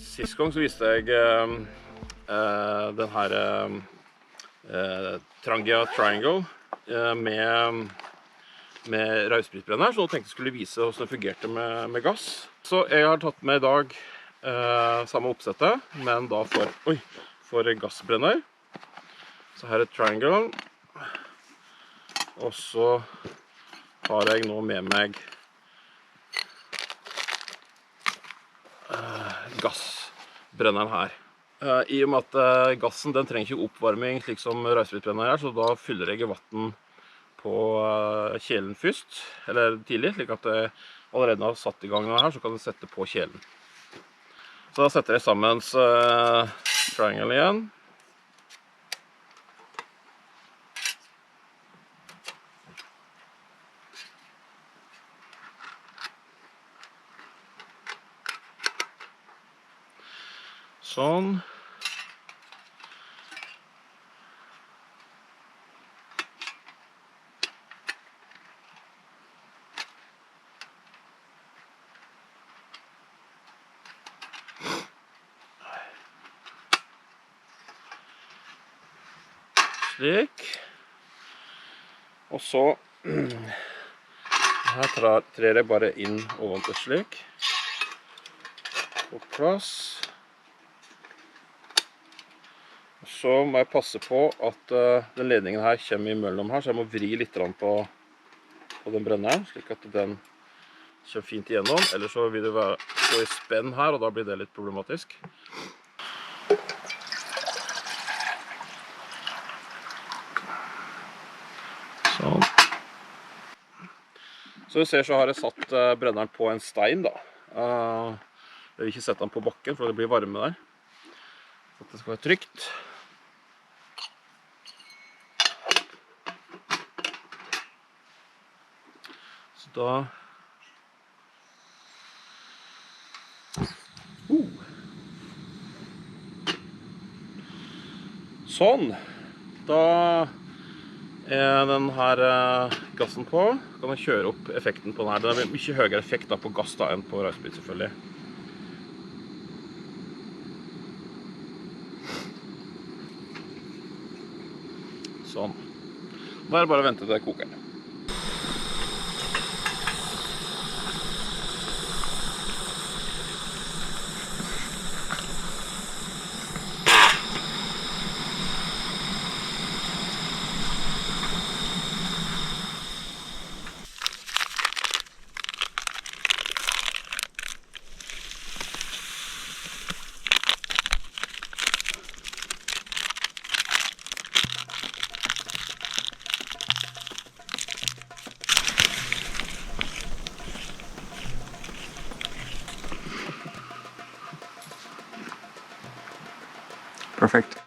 Sist gang så viste jeg den her Trangia Triangle med rausbrytbrenner, så nå tenkte jeg skulle vise hvordan det fungerte med gass. Så jeg har tatt med i dag samme oppsettet, men da for gassbrenner. Så her er Triangle. Og så har jeg nå med meg gassbrenneren her. I og med at gassen den trenger ikke oppvarming slik som rausbrytbrenner er, så da fyller jeg vann på kjelen først, eller tidlig, slik at jeg allerede har satt i gang her, så kan jeg sette på kjelen. Så da setter jeg sammen Triangle igjen. Sånn. Slik. Og så her trer jeg bare inn oventil slik. På plass. Så må jeg passe på at den ledningen her kommer imellom her, så jeg må vri litt på den brenneren, slik at den kommer fint igjennom. Eller så vil det gå i spenn her, og da blir det litt problematisk. Sånn. Så vi ser så har jeg satt brenneren på en stein da. Jeg vil ikke sette den på bakken, for det blir varme der. Så det skal være trygt. Så da... Sånn. Da er den her gassen på. Kan jeg kjøre opp effekten på den her. Den er mye høyere effekt da på gass da enn på rausbryt selvfølgelig. Sånn. Da er det bare å vente til det koker. Perfect.